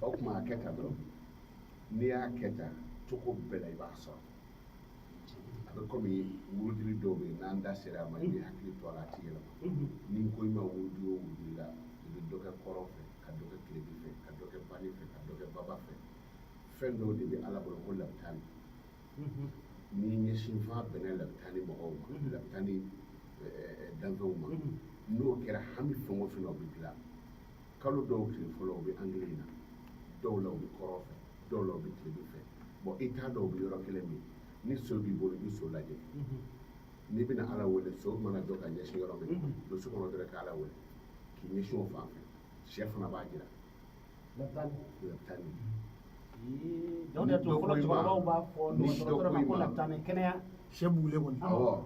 o kuma a kɛ tan dɔrɔn n'i y'a kɛ tan cogo bɛɛ la i b'a sɔrɔ a bɛ komi wurudili dɔw bɛ yen n'an da sera a ma i bɛ hakili to a la a ti yɛlɛma ni ko i ma wurudi o wurudi la i bɛ dɔ kɛ kɔrɔn fɛ ka dɔ kɛ tilebin fɛ ka dɔ kɛ bani fɛ ka dɔ kɛ baba fɛ fɛn dɔw de bɛ ala bolo ko labitani ni ɲɛsin fan bɛnna labitani mɔgɔw ma labitani danfɛnw ma n'o kɛra hami fɛn o fɛn na o bɛ dilan kalo dɔw tile fɔlɔ o bɛ angile na dɔw la o bɛ kɔrɔn fɛ dɔw la o bɛ tilebin fɛ bon i t'a dɔn o bɛ yɔrɔ kelen min ni so b'i bolo i bɛ so lajɛ n'i bɛna ala wele so mana jɔ ka ɲɛsin yɔrɔ min don so kɔnɔ dɔrɔn k'ala wele k'i ɲɛsin o fan fɛ sɛ fana b'a jira labitani donc de to fɔlɔ cɛkɔrɔbaw b'a fɔ dɔgɔtɔrɔso ma ko labitani kɛnɛya sɛ b'ule kɔni awɔ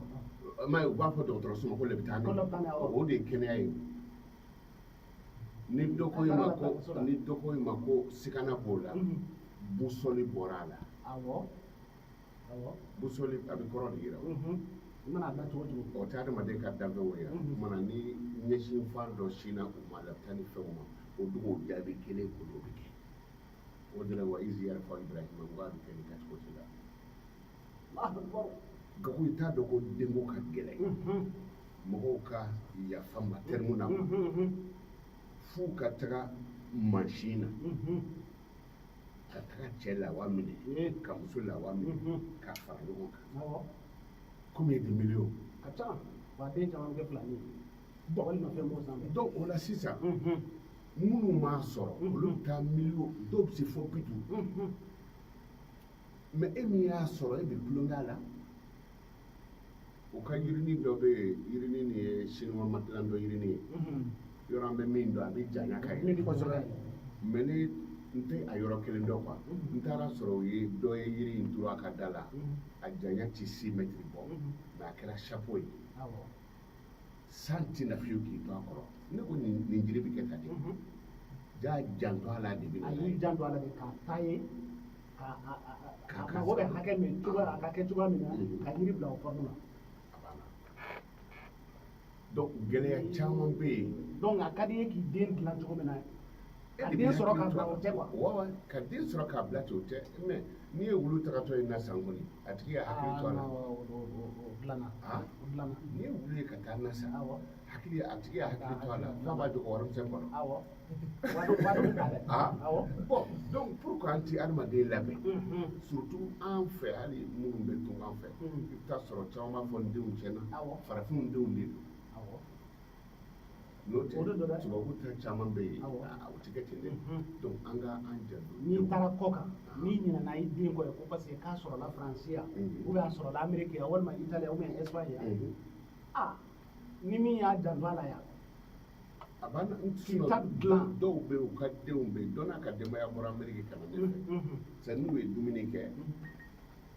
ma u b'a fɔ dɔgɔtɔrɔso ma ko labitani o de ye kɛnɛya ye ni dɔ ko i ma ko sikana b'o la busɔli bɔra a la busɔli a bɛ kɔrɔ de yira o tɛ adamaden ka danfɛnw yira mana ni ɲɛsin fan dɔ sinna u ma labitani fɛnw ma o dugu o jaabi kelen ko dɔ bɛ kɛ o de la wa izi yɛrɛ fɔ ibrahima n k'a bɛ kɛ nin kɛcogo la gago i t'a dɔn ko denko ka gɛlɛn mɔgɔw ka yafa ma tɛrimu na f'u ka taga mansin na ka taga cɛ lawa minɛ ka muso lawa minɛ ka fara ɲɔgɔn kan combien de millions ka ca wa den caman bɛ fila ni walima fɛn b'o sanfɛ donc o la sisan minnu m'a sɔrɔ olu bɛ taa million dɔw bɛ se fɔ 50 mais e min y'a sɔrɔ e bɛ tulonkɛ a la o ka yirinin dɔ bɛ yen yirinin nin ye chinois matilan dɔ yirinin ye yɔrɔ an bɛ min dɔn a bɛ janya ka yɛlɛ mais ne n tɛ a yɔrɔ kelen dɔn quoi n taara sɔrɔ o ye dɔ ye yiri in turu a ka da la a janya ti 6 mètres bɔ mais a kɛra chapeau ye san tɛna fiyewu k'i to a kɔrɔ ne ko nin jiri bɛ kɛ tan de jaa janto a la de bɛ na a y'i janto a la de k'a ta ye ka mago bɛ hakɛ min cogoya a ka kɛ cogoya min na ka yiri bila o kɔnɔna na donc gɛlɛya caman bɛ yen donc a ka di ye k'i den dilan cogo min na ka den sɔrɔ k'a bila o tɛ quoi wa ka den sɔrɔ k'a bila ten o tɛ mais n'i ye wulu tagatɔ ye nasa kɔni a tigi ye hakili to a la o dilanna n'i ye wulu ye ka taa nasa a tigi ye hakili to a la f'a b'a dogo warimisɛn kɔnɔ bon donc pourquoi an ti adamaden labɛn surtout an fɛ hali minnu bɛ tun an fɛ i bɛ taa sɔrɔ caman b'a fɔ n denw tiɲɛna farafinw denw de don n'o tɛ tubabu ta caman bɛ yen o tɛ kɛ ten dɛ donc an ka an janto n'i taara kɔ kan n'i ɲinɛna i den kɔ ye ko parce que k'a sɔrɔla faransi yan ou a sɔrɔla ameriki yan walima itali ou bien espagne yan ni min y'a janto a la yan a b'a dilan dɔw bɛ yen u ka denw bɛ yen dɔ n'a ka denbaya bɔra ameriki ka na ne fɛ c'est n'u ye dumuni kɛ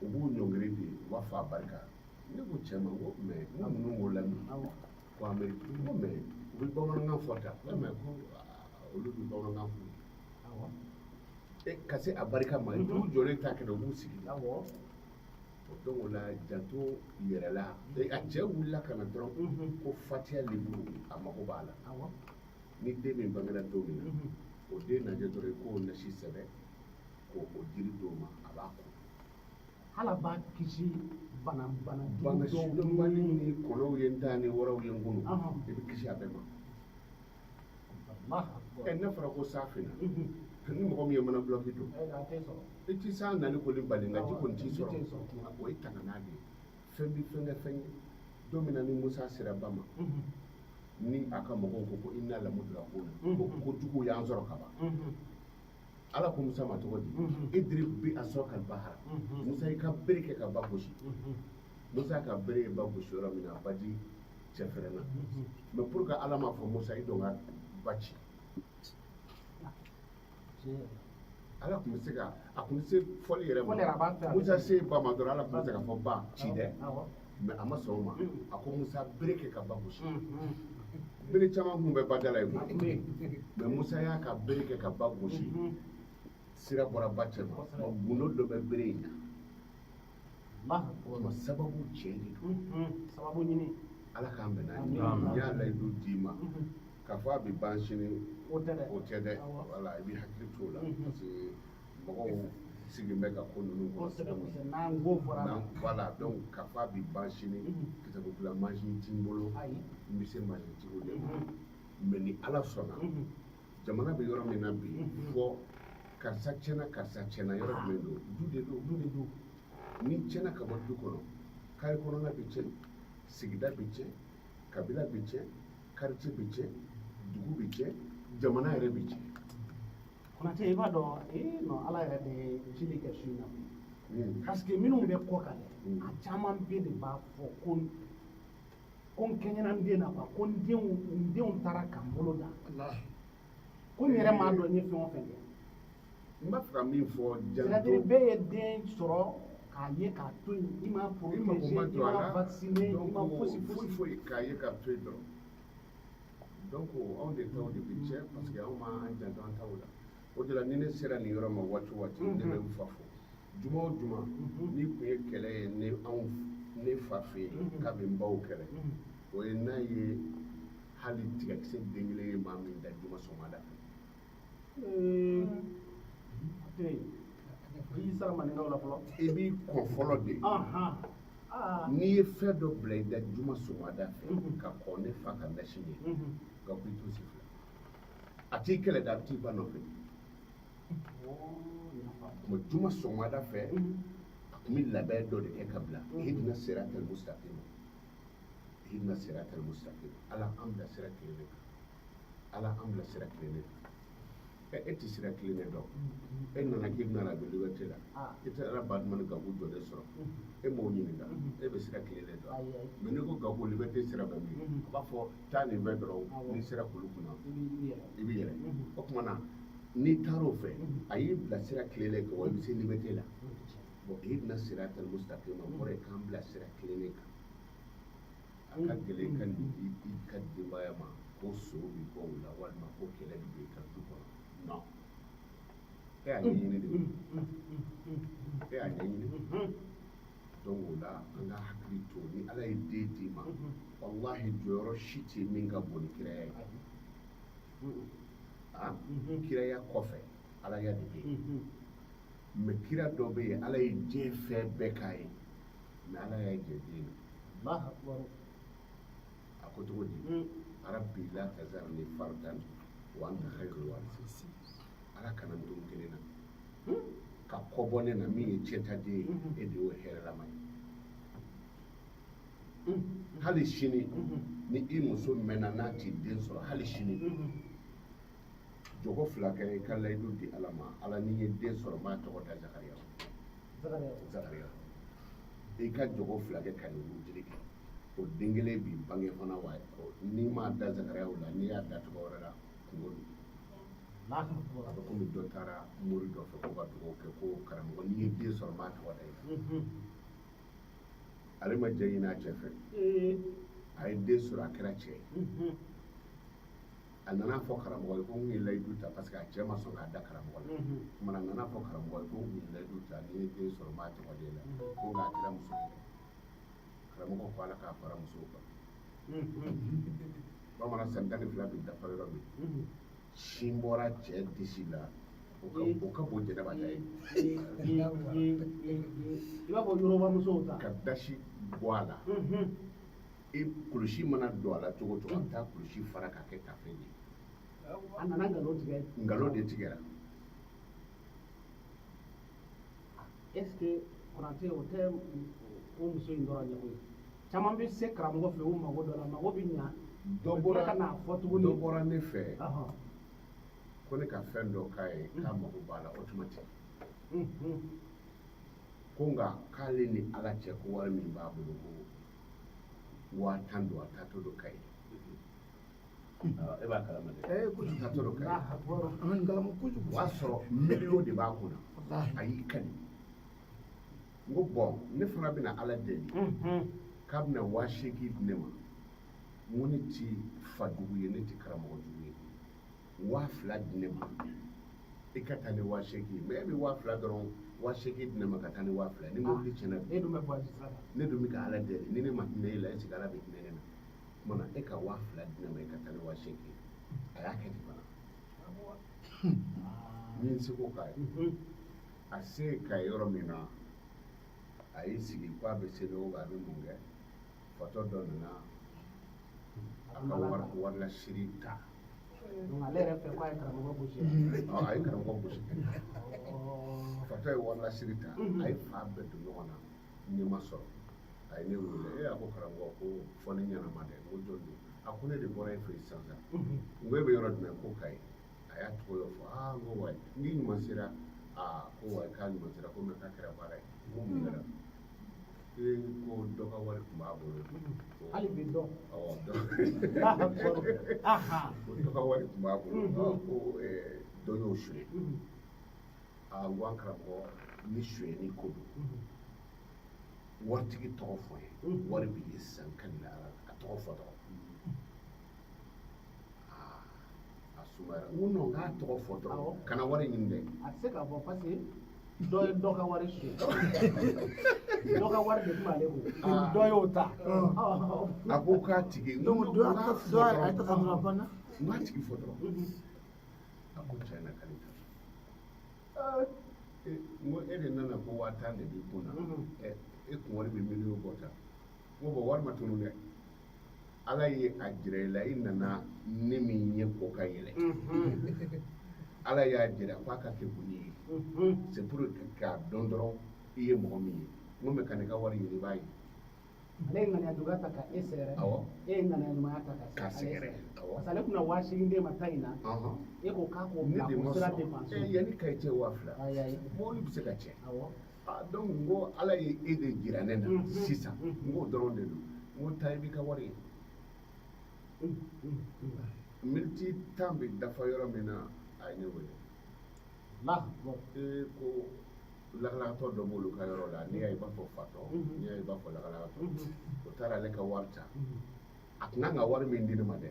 u b'u ɲɔngiri de u b'a fɔ a barika ne ko cɛ ma ko mais n ka ninnu b'o lamɛn ko ameriki ko mais u bɛ bamanankan fɔ tan mais ko olu bɛ bamanankan fɔ ka se a barika ma du jɔlen ta kɛnɛ u b'u sigi donc o la janto yɛrɛ la a cɛ wulila ka na dɔrɔn ko fatiya liburu a mago b'a la ni den min bangera don min na o den lajɛ dɔrɔn k'o nasi sɛbɛ k'o jiri d'o ma a b'a ko hala b'a kisi bana sidɔnbali ni kɔnɔw ye n da ni wɔrɔw ye n kunu i bɛ kisi a bɛɛ ma ne fɔra ko sa finna ni mɔgɔ min ye mana bulɔki don i ti sa nali koli bali nka ji kɔni t'i sɔrɔ o ye tangana de ye fɛn bɛ fɛn kɛ fɛn ye don min na ni musa sera ba ma ni a ka mɔgɔw ko ko i n'a lamudula ko la ko juguw y'an sɔrɔ ka ban ala ko musa ma cogo di idiri bi a sɔrɔ ka bahara musa i ka bere kɛ ka ba gosi musa ka bere ye ba gosi yɔrɔ min na baji cɛ fɛrɛnna mais pour que ala m'a fɔ musa i dɔn ka ba ci ala tun bɛ se ka a tun bɛ se fɔli yɛrɛ ma musa se ba ma dɔrɔn ala tun bɛ se ka fɔ ba ci dɛ mais a ma sɔn o ma a ko musa bere kɛ ka ba gosi bere caman kun bɛ ba da la yen mais musa y'a ka bere kɛ ka ba gosi sira bɔra ba cɛ ma gundo dɔ bɛ bere in na o sababu cɛ de don sababu ɲini ala k'an bɛn n'a ye n y'a layidu d'i ma k'a fɔ a bɛ ban sini o tɛ dɛ voilà i bɛ hakili t'o la parce que mɔgɔw sigin bɛ ka ko ninnu kosɛbɛ n'an ko fɔra la voilà donc k'a fɔ a bɛ ban sini kisɛ ko bila mansin t'i bolo n bɛ se mansin tigiw de ma mais ni ala sɔnna jamana bɛ yɔrɔ min na bi fɔ karisa tiɲɛna yɔrɔ jumɛn don du de don ni tiɲɛna ka bɔ du kɔnɔ kare kɔnɔna bɛ tiɲɛ sigida bɛ tiɲɛ kabila bɛ tiɲɛ quartier bɛ tiɲɛ dugu bɛ tiɲɛ jamana yɛrɛ bɛ tiɲɛ. Konaté i b'a dɔn non ala yɛrɛ de ye jeli kɛ su in na parce que minnu bɛ kɔ kan dɛ a caman bɛ de b'a fɔ ko n kɛɲɛna n den na quoi ko n denw taara ka n bolo da ko n yɛrɛ m'a dɔn n ye fɛn o fɛn kɛ. n b'a fɛ ka min fɔ c'est-à-dire bɛɛ ye den sɔrɔ k'a ye k'a to yen i ma protéger i ma vacciner i ma fosi k'a ye k'a to yen dɔrɔn donc anw de taw de bɛ tiɲɛ parce que anw m'an janto an taw la o de la ni ne sera nin yɔrɔ ma waati o waati ne bɛ n fa fo juma o juma ni tun ye kɛlɛ ye ne fa fɛ yen k'a bɛ n baw kɛlɛ o ye n'a ye hali tigakisɛ den kelen ye maa min da juma sɔgɔmada fɛ. i sara maninkaw la fɔlɔ i b'i kɔn fɔlɔ de n'i ye fɛn dɔ bila i da juma sɔgɔmada fɛ ka kɔn ne fa ka nasi ye ka bɔ i to si fila a t'i kɛlɛ da a t'i ba nɔfɛ juma sɔgɔmada fɛ a tun bɛ labɛn dɔ de kɛ ka bila ihdina siratal mustaqim ala an bila sira kelen de kan e tɛ sira kelen de dɔn e nana k'i bɛna na bɛ liberté la i tɛ ala badumani gabu jɔlen sɔrɔ e m'o ɲininka e bɛ sira kelen de dɔn mais n'i ko gabu liberté sira bɛ min a b'a fɔ taa nin fɛ dɔrɔn n'i sera k'olu kunna i bɛ yɛlɛ o tuma na n'i taar'o fɛ a y'i bila sira kelen de kan wa i bɛ se liberté la bon ihdina siratal mustaqim o kɔrɔ ye k'an bila sira kelen de kan a ka gɛlɛn ka nin di i ka denbaya ma ko so bɛ bɔ o la walima ko kɛlɛ bɛ don i ka du kɔnɔ non e y'a ɲɛɲini de donc o la an ka hakili to ni ala ye den d'i ma wallahi jɔyɔrɔ si tɛ min ka bon ni kiraya ye kiraya kɔfɛ alaya de bɛ yen mais kira dɔ bɛ yen ala ye diɲɛ fɛn bɛɛ k'a ye mais ala y'a jɛ den na a ko cogo di rabbi la tazarni fardan wa anta khayrul warithin ala kana n don kelen na ka kɔ bɔ ne na min ye cɛtaden ye e de y'o hɛrɛlama ye hali sini ni i muso mɛnna n'a t'i den sɔrɔ hali sini jogo fila kɛ i ka layidu di ala ma ala n'i ye den sɔrɔ n b'a tɔgɔ da zakariya i ka jogo fila kɛ ka nin wurudili kɛ o den kelen b'i bange fana wa n'i m'a da zakariya o la n'i y'a da tɔgɔ wɛrɛ la kungo don a bɛ komi dɔ taara mori dɔ fɛ ko ka dugawu kɛ ko karamɔgɔ n'i ye den sɔrɔ n b'a tɔgɔ da ye ale ma jɛ ɲini a cɛ fɛ a ye den sɔrɔ a kɛra cɛ ye a nana fɔ karamɔgɔ ye ko n ye layidu ta parce que a cɛ ma sɔn k'a da karamɔgɔ la tuma a nana fɔ karamɔgɔ ye ko n ye layidu ta n'i ye den sɔrɔ n b'a tɔgɔ da e la ko nka a kɛra muso ye karamɔgɔ ko ala k'a fara musow kan bamanan san 12 bɛ dafa yɔrɔ min sin bɔra cɛ disi la o ka bon jɛnɛba ta ye i b'a fɔ yɔrɔba musow ta ka dasi bɔ a la e kulusi mana don a la cogo o cogo a bɛ taa kulusi fara k'a kɛ tafe de a nana nkalon tigɛ nkalon de tigɛra est ce que Konaté o tɛ o muso in dɔrɔn ɲɛ koyi caman bɛ se karamɔgɔ fɛ o mago dɔ la mago bɛ ɲa dɔ bɔra ne fɛ ko ne ka fɛn dɔ k'a ye k'a mago b'a la automatique ko nka k'ale ni ala cɛ ko wari min b'a bolo ko 10,000 don a taatɔ don Kayi e b'a kalama dɛ taatɔ don Kayi o y'a sɔrɔ miliyɔn de b'a kunna a y'i kali n ko bɔn ne fana bɛna ala deli k'a bɛna 8,000 di ne ma n ko ne ti fajugu ye ne ti karamɔgɔ jugu ye 2,000 di ne ma i ka taa ni 8,000 ye mais e bɛ 2,000 dɔrɔn 8,000 di ne ma ka taa ni 2,000 ni mobili tiɲɛna e dun bɛ bɔ a sira kan ne dun bɛ ka ala deli ni ne ma hinɛ e la est ce que ala bɛ hinɛ ne na o tuma na e ka 2,000 di ne ma e ka taa ni 8,000 ye y'a kɛ ten fana min se ko k'a ye a se ka yɔrɔ min na a y'i sigi k'a bɛ se o a bɛ mun kɛ fatɔ dɔ nana a ka warilasiri ta ale yɛrɛ fɛ k'a ye karamɔgɔ gosi a ye karamɔgɔ gosi fatɔ ye warilasiri ta a ye fa bɛɛ don ɲɔgɔn na n'i ma sɔrɔ a ye ne wele a ko karamɔgɔ ko fɔ ne ɲɛnama dɛ ko jɔn don a ko ne de bɔra e fɛ yen sisan n ko e bɛ yɔrɔ jumɛn ko Kayi a y'a tɔgɔ dɔ fɔ n ko wayi n'i ɲuman sera ko wayi k'a ɲuman sera ko mɛ k'a kɛra baara ye n ko mun kɛra ko dɔ ka wari tun b'a bolo hali bi dɔn ko dɔ ka wari tun b'a bolo ko dɔ y'o suɲɛ n ko an karamɔgɔ ni suɲɛni ko don waritigi tɔgɔ fɔ ye wari b'i ye sisan kalila a tɔgɔ fɔ dɔrɔn a sumayara n ko non k'a tɔgɔ fɔ dɔrɔn kana wari ɲini dɛ a tɛ se k'a fɔ parce que dɔ ye dɔ ka wari suɲɛ dɔ ka wari de tun b'ale bolo dɔ y'o ta a ko k'a tigi n ko donc dɔ a ta ka banna n b'a tigi fɔ dɔrɔn a ko tiɲɛ na k'ale ta n ko e de nana ko 5000 de b'i kun na e kun wari bɛ miliyɔn bɔ tan n ko bɔn wari ma tunu dɛ ala ye a jira i la i nana ne min ye ko ka yɛlɛ ala y'a jira k'a ka kɛ bonni ye c'est pour k'a dɔn dɔrɔn i ye mɔgɔ min ye n ko mɛ ka ne ka wari ɲini i b'a ye ale ye ŋaniya juguya ta ka e sɛgɛrɛ e ye ŋaniya ɲumanya ta ka sɛgɛrɛ parce que ale tun na 5000 d'e ma ta in na e ko k'a k'o bila ko sira dépense yanni Kayi cɛ 2000 mɔbili bɛ se ka cɛ donc n ko ala ye e de jira ne na sisan n k'o dɔrɔn de don n ko taa i b'i ka wari ye miniti 10 bɛ dafa yɔrɔ min na a ye ne wele ko lakalakatɔ dɔ b'olu ka yɔrɔ la n'i y'a ye i b'a fɔ fatɔ n'i y'a ye i b'a fɔ lakalakatɔ o taara ale ka wari ta a tun kan ka wari min di ne ma dɛ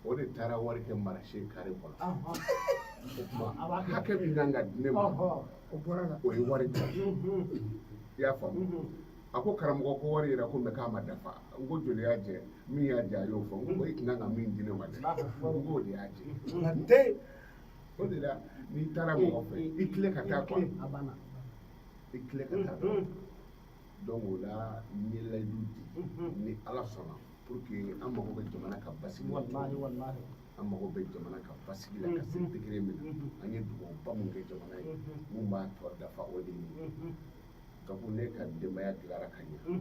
o de taara wari kɛ marché carré kɔnɔ o tuma hakɛ min kan ka di ne ma o ye wari ta i y'a faamu a ko karamɔgɔ ko wari yɛrɛ ko mɛ k'a ma dafa n ko joli y'a jɛ min y'a jɛ a y'o fɔ n ko i tun kan ka min di ne ma dɛ n k'o de y'a jɛ o de la n'i taara mɔgɔ fɛ i tile ka taa quoi i tile ka taa dɔrɔn donc o la n ye layidu di ni ala sɔnna pour que an mago bɛ jamana ka basigi la an mago bɛ jamana ka basigi la ka se degré min na an ye duwawuba mun kɛ jamana ye mun b'a tɔ dafa o de ye donc ne ka denbaya dilara ka ɲɛ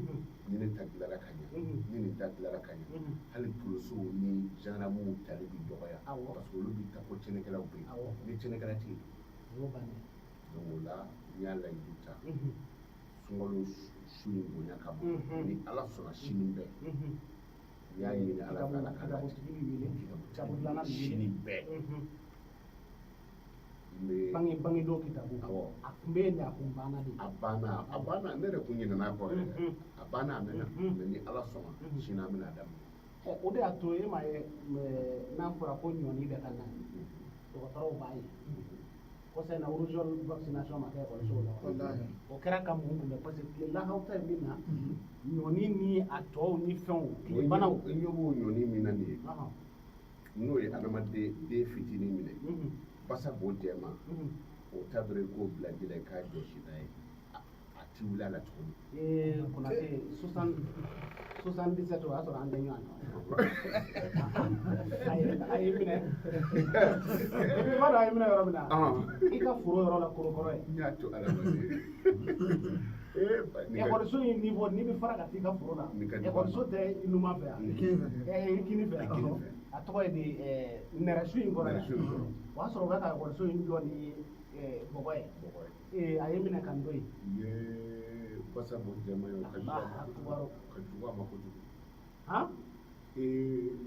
ni ne ta dilara ka ɲɛ ni nin ta dilara ka ɲɛ hali polisiw ni gendarmew tali bi dɔgɔya parce que olu bi ta ko tiɲɛnikɛlaw bɛ yen ni tiɲɛnikɛla tɛ yen donc o la n y'a layidu ta sunkalo su in bonya kama ni ala sɔnna sini bɛɛ n y'a ɲini ala fɛ ala ka latigɛ sini bɛɛ bange dɔ kitabu a tun bɛ yen a kun banna de a banna ne yɛrɛ kun ɲinɛna kɔ yɛrɛ a banna a mɛnna mɛ ni ala sɔnna sini an bɛna daminɛ o de y'a to e ma ye n'a fɔra ko ɲɔni bɛ ka na dɔgɔtɔrɔw b'a ye kɔsa in na rougeole vaccination ma kɛ ekɔlisow la o kɛra ka mun kunbɛn parce que tile lahaw ta min na ɲɔni ni a tɔw ni fɛnw tile banaw i ɲɛ b'o ɲɔni min na nin ye n'o ye adamaden den fitinin minɛ basa b'o jɛma o ta dɔrɔn i k'o bila ji la i k'a jɔsi n'a ye a ti wuli a la tuguni Konaté 77 o y'a sɔrɔ an tɛ ɲɔgɔn na a ye minɛ i b'a dɔn a ye minɛ yɔrɔ min na i ka foro yɔrɔ la korokɔrɔ ye n y'a to ala ma ekɔliso in niveau n'i bɛ fara ka t'i ka foro la ekɔliso tɛ i numan fɛ yan i kini fɛ a tɔgɔ ye di nɛrɛsu in kɔrɔ yan o y'a sɔrɔ o bɛ ka ekɔliso in jɔ ni bɔgɔ ye a ye minɛ ka n to yen basa b'o jɛma ye ka jugu a ma kojugu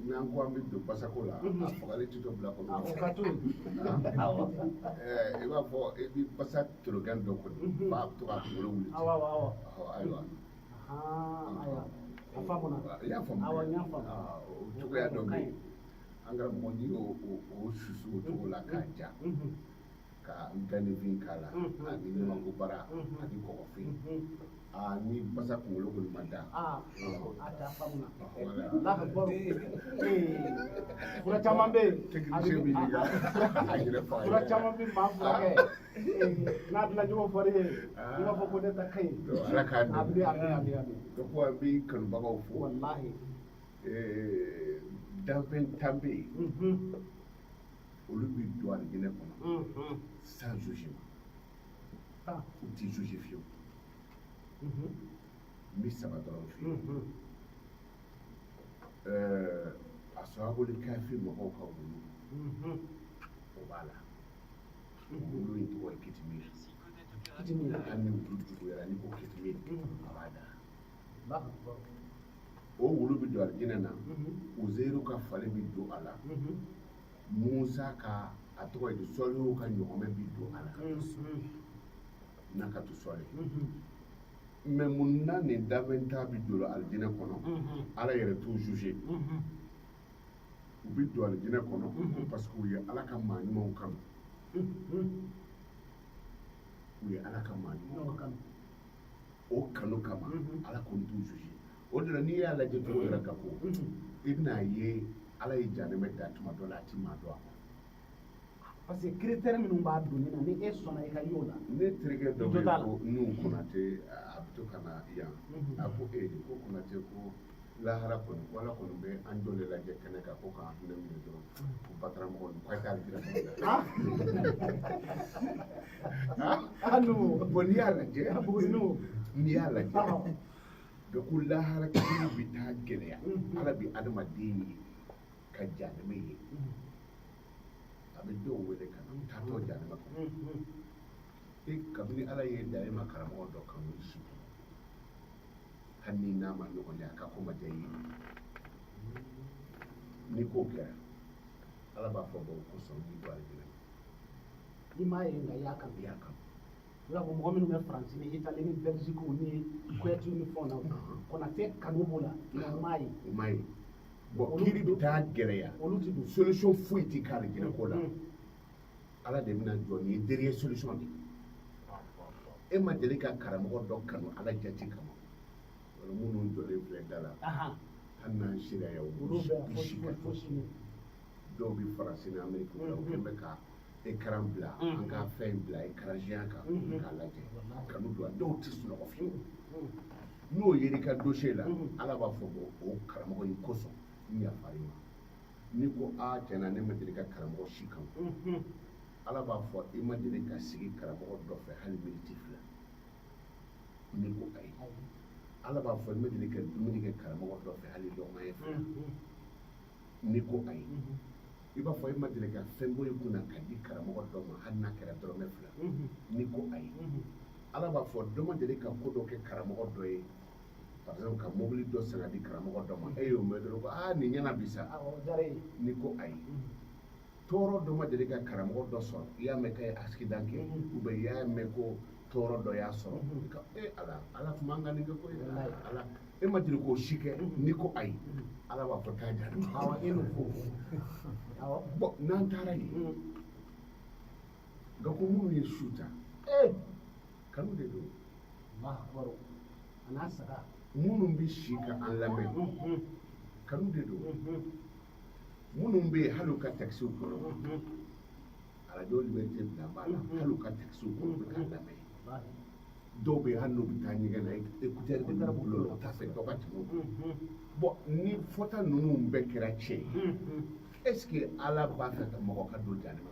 n'an ko an bɛ don basako la a fagali tɛ dɔ bila kɔnɔ o ka to yen i b'a fɔ i bɛ basa torogɛn dɔ kɔni f'a bɛ to k'a kunkolo wuli ayiwa a faamuna i y'a faamu awɔ n y'a faamu o cogoya dɔ bɛ yen an karamɔgɔ n'i y'o susu o cogo la k'a ja ka ganifin k'a la ani ɲamankobara ani kɔgɔfin ni basa kunkolo kɔni ma da a t'a faamuna Allahu Akbar fura caman bɛ yen technicien b'i ɲininka a yɛrɛ fa fura caman bɛ maa furakɛ n'a dilan cogo fɔri ye i b'a fɔ ko ne ta ka ɲi Ala k'a dɛmɛ amin donc an bɛ kanubagaw fo wallahi danfɛn tan bɛ yen olu bɛ don alijinɛ kɔnɔ sans jugement u t'i juger fiyewu n bɛ saba dɔrɔn f'i ye ashabul kahfi mɔgɔw ka wulu o b'a la wulu in tɔgɔ ye kitimiri hali ni wulu juguyara n'i ko kitimiri a b'a da o wulu bɛ don alijinɛ na uzairu ka falen bɛ don a la musa ka a tɔgɔ ye di sɔliw ka ɲɔgɔmɛ bɛ don a la n'a ka to sɔli mais mun na nin danfɛn ta bɛ don alijinɛ kɔnɔ ala yɛrɛ t'u juger u bɛ don alijinɛ kɔnɔ parce que u ye ala ka maa ɲumanw kanu u ye ala ka maa ɲumanw kanu o kanu kama ala kɔni t'u juger o de la n'i y'a lajɛ cogo yɛrɛ ka ko i bɛn'a ye ala ye janɛmɛ da tuma dɔ la a ti maa dɔn a kɔnɔ parce que critère minnu b'a donni na ni e sɔnna i ka y'o la ne terikɛ dɔ bɛ yen ko n'u Konaté a bɛ to ka na yan a ko ko Konaté ko lahara kɔni ko ala kɔni bɛ an jɔ de lajɛ kɛnɛ kan ko k'an hinɛ minɛ dɔrɔn ko bataramɔgɔ ninnu k'a t'ale jira bon n'i y'a lajɛ n'i y'a lajɛ ko lahara kiri bɛ taa gɛlɛya ala bɛ adamaden ye ka janɛmɛ ye a bɛ dɔw wele ka na taatɔ janɛmɛ kɔnɔ kabini ala ye da e ma karamɔgɔ dɔ kanu i si hali ni n'a ma ɲɔgɔn ye a ka ko ma diya i ye ni ko kɛra ala b'a fɔ bɔn ko sɔn n'i bɔ alijinɛ i m'a ye nka i y'a kanu i b'a fɔ mɔgɔ minnu bɛ faransi ni itali ni belgique ni kuwɛti ni fɛnw na Konaté kanu b'o la nka u m'a ye u m'a ye bon kiri bɛ taa gɛlɛya solution foyi tɛ k'ale jinɛ ko la ala de bɛna jɔ ni derrière solution de e ma deli ka karamɔgɔ dɔ kanu ala jati kama wala minnu jɔlen filɛ da la hali n'an sera yan olu bɛ si ka dɔw bɛ faransi ni amérique la u kɛlen bɛ ka écran bila an ka fɛn bila écran géant kan k'a lajɛ kanu don a dɔw tɛ sunɔgɔ fiyewu n'o yer'i ka dossier la ala b'a fɔ o karamɔgɔ in kosɔn n yafar'i ma n'i ko tiɲɛna ne ma deli ka karamɔgɔ si kanu ala b'a fɔ i ma deli ka sigi karamɔgɔ dɔ fɛ hali miniti fila n'i ko ayi ala b'a fɔ i ma deli ka dumuni kɛ karamɔgɔ dɔ fɛ hali lɔgɔmaya fila n'i ko ayi i b'a fɔ i ma deli ka fɛn bɔ i kunna ka di karamɔgɔ dɔ ma hali n'a kɛra dɔrɔmɛ fila n'i ko ayi ala b'a fɔ dɔ ma deli ka ko dɔ kɛ karamɔgɔ dɔ ye par exemple ka mobili dɔ san ka di karamɔgɔ dɔ ma e y'o mɛn dɔrɔn ko nin ɲɛna bi sa n'i ko ayi tɔɔrɔ dɔ ma deli ka karamɔgɔ dɔ sɔrɔ i y'a mɛn k'a ye accident kɛ ou bien i y'a mɛn ko tɔɔrɔ dɔ y'a sɔrɔ i ka ala tun man ka nin kɛ ko ye ala e ma deli k'o si kɛ n'i ko ayi ala b'a fɔ k'a jaabi bon n'an taara yen nka ko minnu ye su ta kanu de don a n'a saga minnu bɛ si ka an lamɛn kanu de don minnu bɛ yen hali u ka taxiw kɔnɔ arajo liberté bila b'a la hali u ka taxiw kɔnɔ u bɛ k'a lamɛn dɔw bɛ yen hali n'u bɛ taa ɲɛgɛn na écouteur de b'u bolo la u t'a fɛ dɔ ka tɛmɛ u kan bon ni fɔta ninnu bɛɛ kɛra tiɲɛ ye est ce que ala b'a fɛ ka mɔgɔ ka don janɛmɛ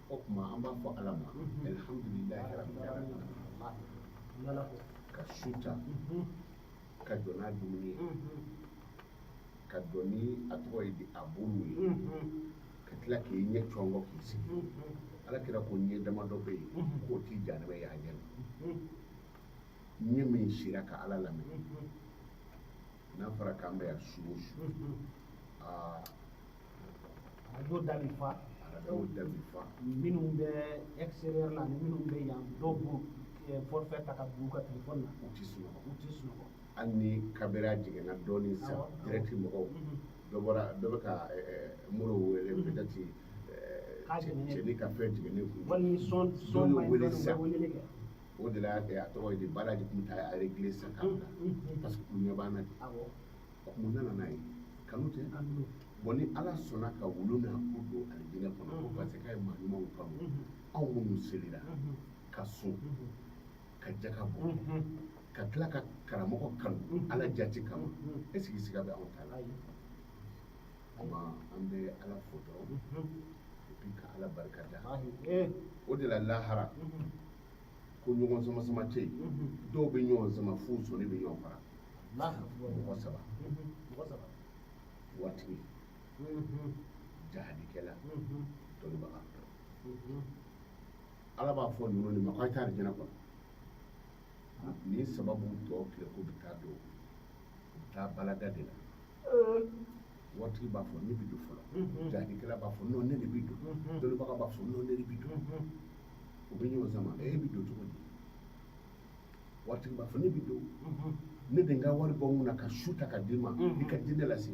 o tuma an b'a fɔ ala ma alhamdulilahi rabbil alamin ka su ta ka jɔ n'a dumuni ye ka dɔn ni a tɔgɔ ye di a bolo ye ka tila k'i ɲɛ cɔngɔ k'i sigi ala kɛra ko ɲɛ damadɔ bɛ yen k'o t'i janɛmɛ y'a ɲɛ ɲɛ min sira ka ala lamɛn n'a fɔra k'an bɛ yan su o su arajo da bɛ fa minnu bɛ extérieur la ani minnu bɛ yan dɔw b'u forfait ta ka bila u ka téléphone na u tɛ sunɔgɔ hali ni kabera jiginna dɔɔnin sa direct mɔgɔw dɔ bɛ ka muru wele peut-être cɛni ka fɛn tigɛlen kun wali son dɔ y'o wele son sisan wele kɛ o de la a tɔgɔ ye di balaji tun bɛ taa a réglé sisan k'a bila parce que u ɲɛ b'an na de mun nana n'a ye kanu tɛ bon ni ala sɔnna ka wulu n'a ko don alijinɛ kɔnɔ parce que k'a ye maa ɲumanw kanu anw minnu selira ka sun ka jaka bɔ ka tila ka karamɔgɔ kanu ala jati kama est ce que siga bɛ anw ta la ama an bɛ ala fo dɔrɔn et puis ka ala barika da o de la lahara ko ɲɔgɔn sama sama tɛ yen dɔw bɛ ɲɔgɔn sama f'u sɔnni bɛ ɲɔgɔn fara mɔgɔ saba waatigi jahadikɛla dɔnnibaga ala b'a fɔ ninnu de ma k'a taa alijinɛ kɔnɔ ni sababu tɔ tile ko bɛ taa don u bɛ taa balada de la waatigi b'a fɔ ne bɛ don fɔlɔ jahadikɛla b'a fɔ non ne de bɛ don dɔnnibaga b'a fɔ non ne de bɛ don u bɛ ɲɔgɔn sama e bɛ don cogo di waatigi b'a fɔ ne bɛ don ne de n ka wari bɔ n kunna ka su ta ka d'i ma i ka diinɛ lase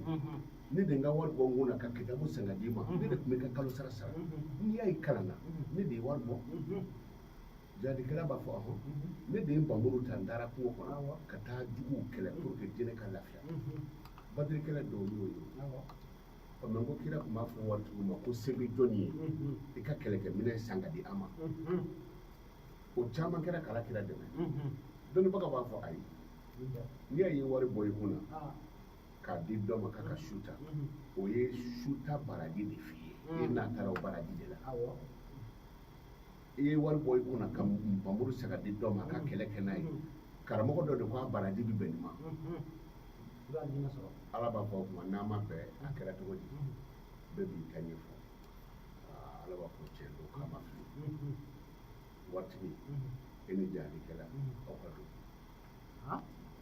ne de n ka wari bɔ n kunna ka kitabu san ka d'i ma ne de tun bɛ ka kalo sara sara n'i y'a ye kalan na ne de ye wari bɔ jadikɛla b'a fɔ ɔhɔn ne de ye bamuru ta n taara kungo kɔnɔ ka taa juguw kɛlɛ pour que diinɛ ka lafiya badirikɛla dɔw y'o ye mɛ ko kira tun b'a fɔ waritigiw ma ko se bɛ jɔn ye i ka kɛlɛkɛminɛn san ka di an ma o caman kɛra kala kira dɛmɛ dɔnnibaga b'a fɔ ayi n'i y'a ye wari bɔ i kunna k'a di dɔ ma k'a ka su ta o ye su ta baraji de f'i ye e n'a taara o baraji de la i ye wari bɔ i kunna ka npanmuru san ka di dɔ ma ka kɛlɛ kɛ n'a ye karamɔgɔ dɔ de ko a baraji bɛ bɛn nin ma ala b'a fɔ o kuma n'a ma bɛn a kɛra cogo di bɛɛ b'i ta ɲɛfɔ ala b'a fɔ tiɲɛ don k'a ma fili waritigi e ni jahadikɛla aw ka don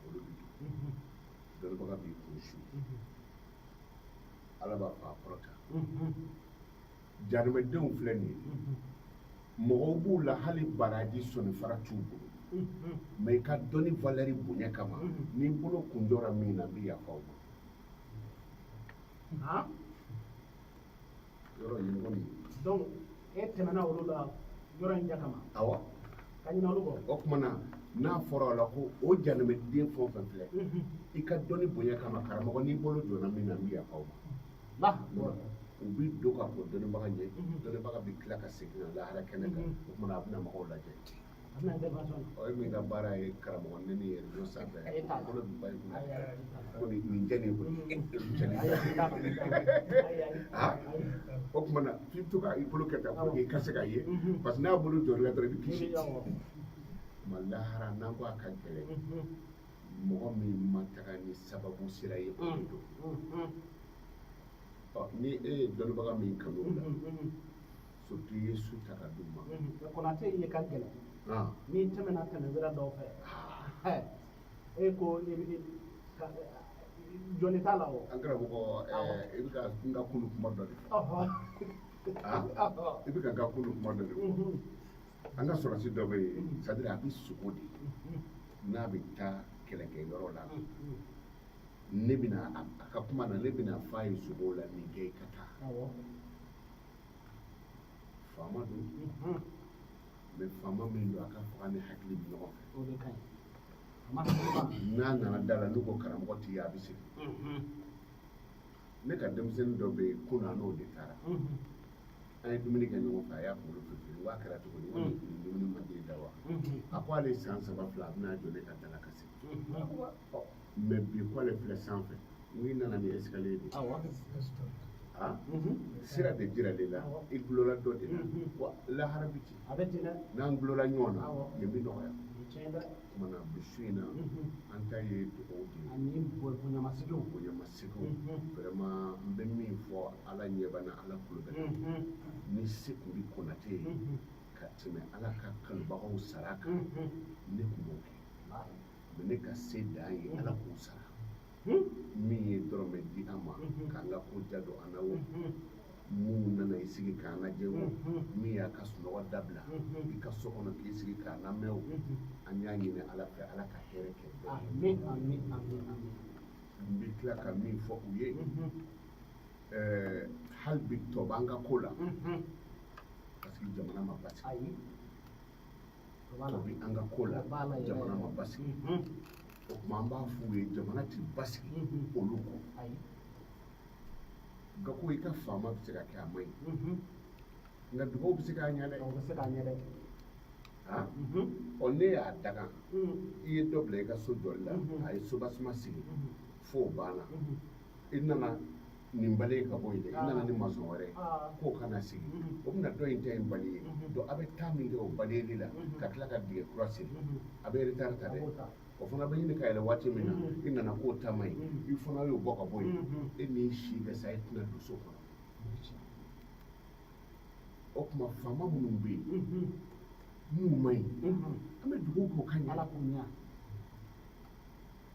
olu bɛ don dɔnnibaga b'i kun su ala b'a fɔ a kɔrɔta jadamadenw filɛ nin ye mɔgɔw b'u la hali baraji sɔnnifara t'u bolo mɛ i ka dɔnni valɛri bonya kama n'i bolo kun jɔra min na n bɛ yafa o ma yɔrɔ nin kɔni donc e tɛmɛna olu la yɔrɔ in ja kama awɔ ka ɲinɛ olu kɔ o tuma na n'a fɔra o la ko o jadamaden fɛn o fɛn filɛ i ka dɔnni bonya kama karamɔgɔ n'i bolo jɔra min na n bɛ yafa o ma u bɛ don ka fɔ dɔnnibaga ɲɛ dɔnnibaga bɛ tila ka segin ka lahara kɛnɛ kan o tuma na a bɛna mɔgɔw lajɛ o ye min ka baara ye karamɔgɔ ne ni yɛrɛ don sanfɛ bolo bɛ ba kunna ko nin tɛ nin koyi o tuma na f'i bɛ to ka i bolo kɛ tan pour que i ka se k'a ye parce que n'a bolo jɔra dɔrɔn i bɛ kisi ma lahara n'an ko a ka gɛlɛn mɔgɔ min ma taga ni sababu sira ye o de don ni e ye dɔnnibaga min kanu o la surtout i ye su ta ka d'u ma Konaté ye ka gɛlɛn n'i tɛmɛna tɛmɛsira dɔw fɛ e ko jɔnni t'a la o an karamɔgɔ i bɛ ka n ka kunu kuma dɔ de fɔ i bɛ ka n ka kunu kuma dɔ de fɔ an ka sɔrɔsi dɔ bɛ yen c'est à dire a bɛ sogo de n'a bɛ taa kɛlɛkɛyɔrɔ la ne bɛna a ka kuma na ne bɛna f'a ye sogo la nin kɛ i ka taa faama don mɛ faama min don a ka faga ni hakili bɛ ɲɔgɔn fɛ n'a nana da la n'u ko karamɔgɔ t'i ye a bɛ segin ne ka denmisɛnnin dɔ bɛ yen kunun n'o de taara an ye dumuni kɛ ɲɔgɔn fɛ a y'a kunkolo firifiri wa kɛra cogo di nin dumuni man di da wa a ko ale san 3 fila a bɛna jɔ ne ka da la ka segin mɛ bi ko ale filɛ sanfɛ n'i nana ni escalier de sira de jira de la i gulola dɔ de la wa lahara bɛ ten n'an gulola ɲɔgɔn na nin bɛ nɔgɔya tuma na bi su in na an ta ye dugawu de ye ani bonyamasegiw vraiment n bɛ min fɔ ala ɲɛ b'a la ala kulo bɛ la ni se tun bɛ Konaté ye ka tɛmɛ ala ka kanubagaw sara kan ne tun b'o kɛ mɛ ne ka se dan ye ala k'o sara min ye dɔrɔmɛ di an ma k'an ka ko ja don an na o mun nana i sigi k'an lajɛ o min y'a ka sunɔgɔ dabila i ka so kɔnɔ k'i sigi k'an lamɛn o an y'a ɲini ala fɛ ala ka hɛrɛ kɛ bɛɛ n bɛ tila ka min fɔ u ye hali bi tɔ b'an ka ko la parce que jamana ma basigi ayi to bi an ka ko la jamana ma basigi o tuma an b'a f'u ye jamana ti basigi olu kɔ ayi nka ko i ka faama bɛ se ka kɛ a man ɲi nka dugawu bɛ se k'a ɲɛ dɛ o bɛ se k'a ɲɛ dɛ ɔ ne y'a daga i ye dɔ bila i ka so jɔli la a ye sobasima sigi f'o banna i nana nin bali ka bɔ yen dɛ i nana ni masɔn wɛrɛ k'o kana sigi o bɛna dɔ in ta in bali ye donc a bɛ taa min kɛ o baliyeli la ka tila ka dingɛ kura sigi a bɛ retard ta dɛ o fana bɛ ɲini ka yɛlɛ waati min na i nana k'o ta man ɲi i fana y'o bɔ ka bɔ yen e n'i si bɛ sa e tɛna don so kɔnɔ o tuma faama minnu bɛ yen n'u man ɲi an bɛ dugawu kɛ o ka ɲɛ ala k'u ɲɛ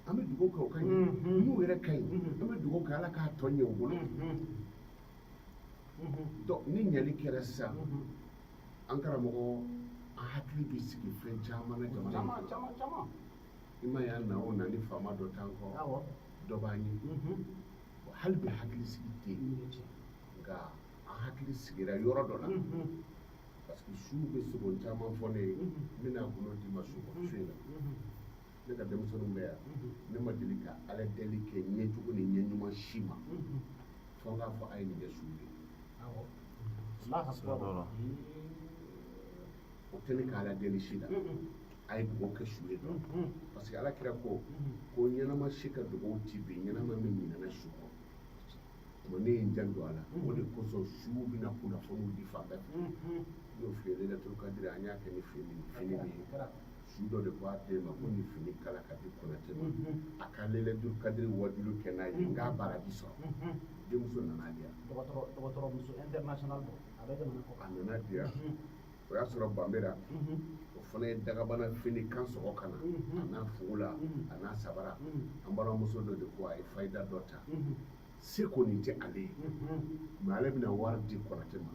an bɛ dugawu kɛ o ka ɲɛ n'u yɛrɛ ka ɲi an bɛ dugawu kɛ ala k'a tɔ ɲɛ u bolo donc ni ɲɛli kɛra sisan an karamɔgɔ an hakili bɛ sigi fɛn caman na jamana in kɔnɔ i ma y'a na o na ni faama dɔ t'an kɔ dɔ b'an ye hali bi hakili sigi tɛ yen nka an hakili sigira yɔrɔ dɔ la parce que su bɛ sogo caman fɔ ne ye n bɛna golo d'i ma su in na ne ka denmisɛnninw bɛ yan ne ma deli ka ala deli kɛ ɲɛjugu ni ɲɛɲuman si ma fo n k'a fɔ a ye nin kɛ su ye o tɛ ne ka ala deli si la a ye dugawu kɛ su ye dɔrɔn parce que ala kira ko ɲɛnama si ka dugawu ti bin ɲɛnama min ɲinɛna su kɔ tuma ne ye n janto a la o de kosɔn su bɛna kunnafoniw di fan bɛɛ fɛ n y'o f'i ye lailatul kadiri an y'a kɛ ni fini min ye su dɔ de ko a den ma ko ni fini kala ka di Konaté ma a ka lailatul kadiri wajulu kɛ n'a ye n k'a baraji sɔrɔ denmuso nana di yan dɔgɔtɔrɔmuso international don a bɛ jamana kɔ a nana di yan o y'a sɔrɔ banbera o fana ye dagabana fini kan sɔgɔ ka na a n'a fugula a n'a sabara an balimamuso dɔ de ko a ye faïda dɔ ta se kɔni tɛ ale ye mais ale bɛna wari di Konaté ma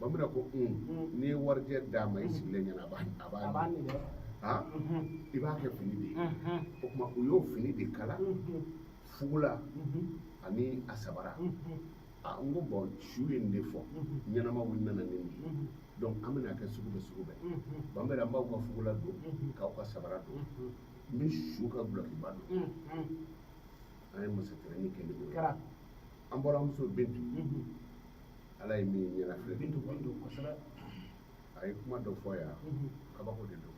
banbera ko n'i ye warijɛ d'a ma i sigilen ɲɛna a b'a ɲɛ i b'a kɛ fini de ye o tuma u y'o fini de kala fugula ani a sabara n ko bɔn su ye nin de fɔ ɲɛnama wuli nana ne nin ye donc an bɛna kɛ sugu bɛɛ banbera n b'aw ka fugula don k'aw ka sabara don n bɛ su ka gulokiba don an ye masatɛrɛni kɛ ni o ye an bɔra muso Bintu ala ye min ɲɛna filɛ a ye kuma dɔ fɔ yan kabako de don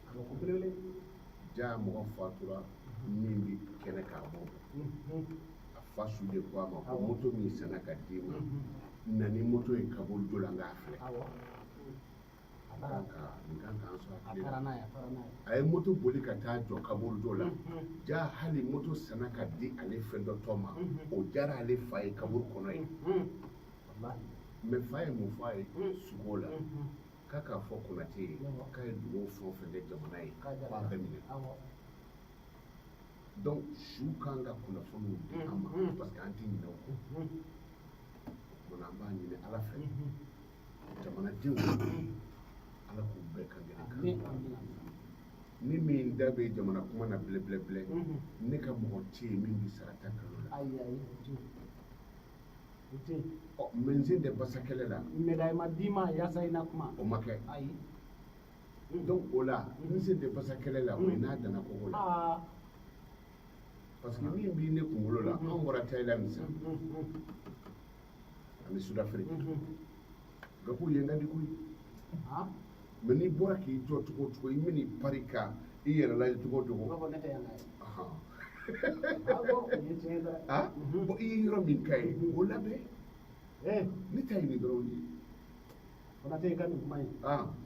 jaa mɔgɔ fatura min bɛ kɛnɛ k'a bɔ a fa su de ko a ma ko moto min sanna ka d'i ma na ni moto ye kaburu jo la n k'a filɛ nin kan k'an sɔrɔ a tile la a ye moto boli ka taa jɔ kaburu jo la jaa hali moto sanna ka di ale fɛn dɔ tɔ ma o diyara ale fa ye kaburu kɔnɔ ye mais fa ye mun fɔ a ye sugo la k'a k'a fɔ Konaté ye k'a ye dugawu fɛn o fɛn kɛ jamana ye k'a bɛɛ minɛ donc su kan ka kunnafoniw di an ma parce que an tɛ ɲinɛ o kɔ mana an b'a ɲini ala fɛ jamanadenw ala k'u bɛɛ kan gɛlɛn kan ni min da bɛ jamana kuma na bilɛ ne ka mɔgɔ tɛ yen min bɛ sarata kalo la mais n sen tɛ basa kɛlɛ la médaille ma d'i ma yaasa i na kuma o ma kɛ donc o la n sen tɛ basa kɛlɛ la o ye n'a danna kogo la parce que min b'i ne kunkolo la an bɔra Thailand sisan ani Sud-Afrique gabu ye n ka di koyi mais n'i bɔra k'i jɔ cogo o cogo i bɛn'i pari ka i yɛrɛ lajɛ cogo o cogo b'a fɔ ne tɛ yan ka ye bon i ye yɔrɔ min ka ye o labɛn ne ta ye nin dɔrɔn de ye Konaté i ka nin kuma in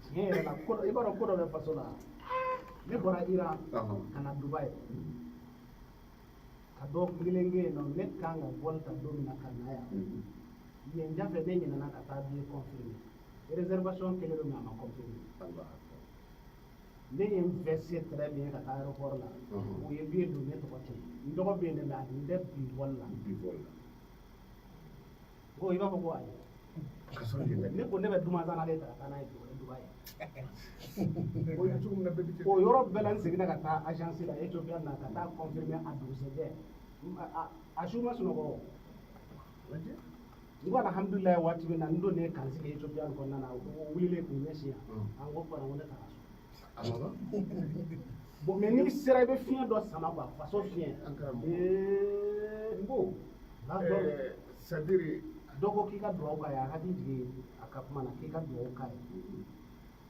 tiɲɛ yɛrɛ la i b'a dɔn ko dɔ bɛ faso la ne bɔra Iran ka na Dubaï ka dɔ kelen kɛ yen nɔ ne kan ka bɔli ta don min na ka na yan yen ɲɛfɛ ne ɲinɛna ka taa billet confirmé réservation kelen don mais a ma confirmé ne ye n vɛse très bien ka taa aéroport la o ye billet don ne tɔgɔ tɛ n dɔgɔ bɛ yen dɛ mais a tun tɛ bi vol la ko i b'a fɔ ko ayi ne ko ne bɛ Dumazana de ta ka taa n'a ye Dubaï o yɔrɔ bɛɛ la n seginna ka taa agence la Ethiopia na ka taa confirmer a dugusɛjɛ a su ma sunɔgɔ Ngo alhamdulillah waati min na ndo ne kan sigi Ethiopia ko nana o wulile ko nyesi an go fara wona ta so bon mais ni sera be fian do sama ba façon fian ngo c'est-à-dire dogo kika do ka ya hadi jige akapuma na kika do ka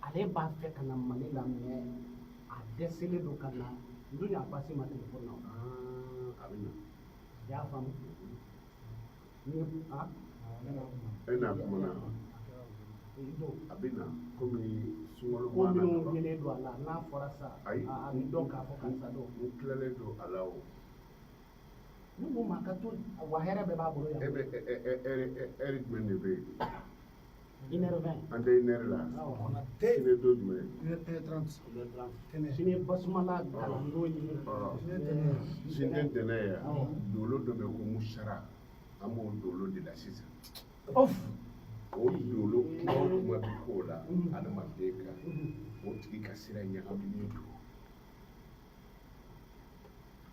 ale ba fe kana manila me a desele do kana ndunya pasi ma telephone na abina ya famu ni ena kuma abina komi sungolo ko mana minnu yelen don a la n'a fɔra sa a bɛ dɔn k'a fɔ karisa don n tilalen don a la o ne ko ma ka to wa hɛrɛ bɛɛ b'a bolo yan e bɛ ɛri jumɛn de bɛ yen 1h20 an tɛ 1h la sini don jumɛn 1h30 sini basumala kalandon ye sini tɛ ntɛnɛn ye dolo dɔ bɛ ko musara an b'o dolo de la sisan of o dolo kuma bɛ k'o la adamaden kan o tigi ka sira ɲagaminen don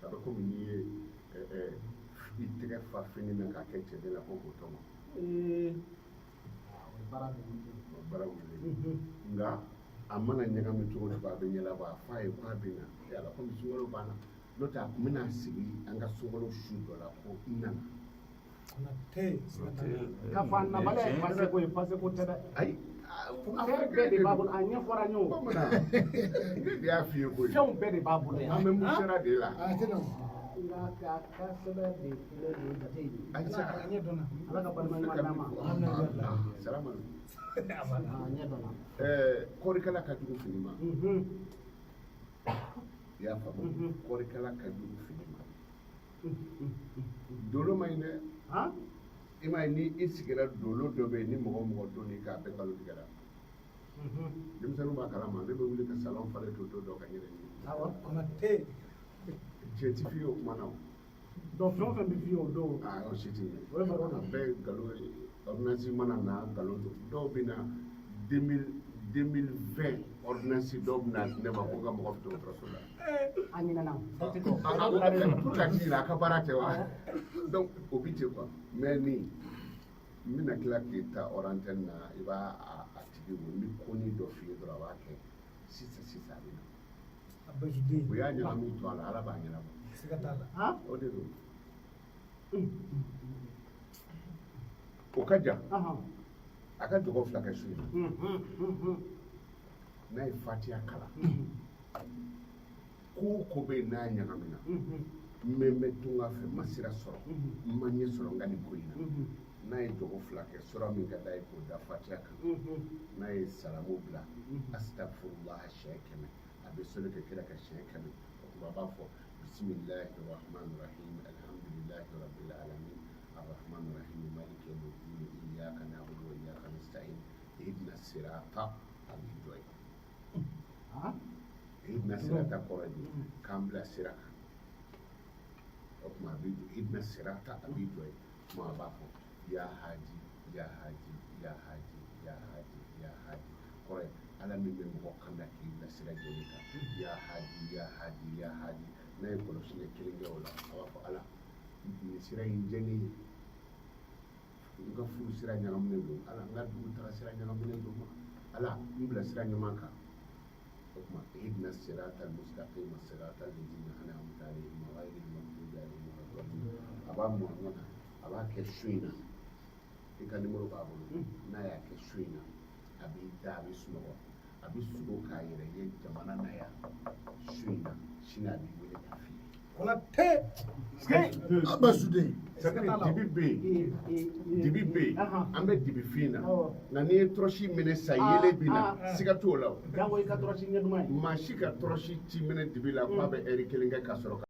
a bɛ komi n'i ye i tɛgɛ fa fini na k'a kɛ cɛden la ko k'o tɔmɔ bara wuli nka a mana ɲagami cogo cogo a bɛ ɲɛnabɔ a f'a ye k'a bɛ na yala komi sunkalo banna n'o tɛ a kun bɛna sigi an ka sunkalo su dɔ la ko n nana ka fa nabala ye pase ko tɛ dɛ ayi fɛn bɛɛ de b'a bolo a ɲɛfɔra ɲɔgɔn bamanan ne de y'a f'i ye koyi fɛnw bɛɛ de b'a bolo yan an bɛ musara de la nka ka sɛbɛn de kelen don jate ye ayisa ala ka balimaɲuman d'a ma salama a ɲɛ dɔnna kɔɔrikala ka jugu fini ma i y'a faamu kɔɔrikala ka jugu fini ma dolo ma ɲi dɛ i m'a ye ni i sigira dolo dɔ bɛ yen ni mɔgɔ o mɔgɔ don n'i k'a bɛɛ kalo tigɛra denmisɛnninw b'a kalama ne bɛ wuli ka salon falen to dɔ ka yɛlɛ ɲini cɛ ti f'i ye o kuma na o donc fɛn o fɛn bɛ f'i ye o don o si tɛ ɲɛ a bɛɛ nkalon ye ordonnance mana na nkalon dɔw bɛ na 2020 ordonnance dɔw bɛ na ne ma ko ka mɔgɔ bɛ dɔgɔtɔrɔso la a ɲinɛna pour ka k'i la a ka baara tɛ wa donc o bi ten quoi mais ni n bɛna tila k'i ta hors antenne na i b'a a tigi wo ni koni dɔ f'i ye dɔrɔn a b'a kɛ sisan a bɛ na o y'a ɲagami to a la ala b'a ɲɛnabɔ o de don o ka jan a ka dɔgɔ fila kɛ su ye n'a ye fatiya kalan ko o ko bɛ yen n'a ɲagamina n bɛ tunga fɛ n ma sira sɔrɔ n ma ɲɛ sɔrɔ n ka nin ko in na n'a ye dɔgɔ fila kɛ sura min ka d'a ye k'o da fatiya kan n'a ye salamu bila astagfirullah siɲɛ 100 a bɛ soli ka kira ka siɲɛ 100 o kuma a b'a fɔ bisimilahi rahmani rahim alhamdulilahi rabbil alamin arrahmani rahim maliki yawmiddin iyyaka na'budu wa iyyaka nasta'in ihdina sirata a b'i jɔ ye ihdina sirata kɔrɔ de k'an bila sira kan o kuma a b'i jɔ ihdina sirata a b'i jɔ ye kuma a b'a fɔ ya haji ya haji ya haji ya haji ya haji kɔrɔ ye ala min bɛ mɔgɔ kanda k'i bila sira jɔli kan ya haji ya haji ya haji n'a ye kɔlɔsili kelen kɛ o la a b'a fɔ ala nin sira in jɛ ne ye n ka furu sira ɲagaminen don ala n ka dugu taga sira ɲagaminen don ma ala n bila sira ɲuman kan o kuma ihdina sirata al-mustaqim sirata alladhina an'amta alayhim ghayril maghdubi alayhim waladdallin a b'a mɔ ɲɔgɔn na a b'a kɛ su in na i ka numéro b'a bolo n'a y'a kɛ su in na a b'i da a bɛ sunɔgɔ a bɛ sogo k'a yɛrɛ ye jamana na yan su in na sini a b'i wele k'a f'i ye. Konaté abasude dibi bɛ yen an bɛ dibi fin na nka n'i ye tɔrɔsi minɛ sa yelen bi na siga t'o la o jango i ka tɔrɔsi ɲɛ duman ye maa si ka tɔrɔsi ti minɛ dibi la k'a bɛ ɛri kelen kɛ ka sɔrɔ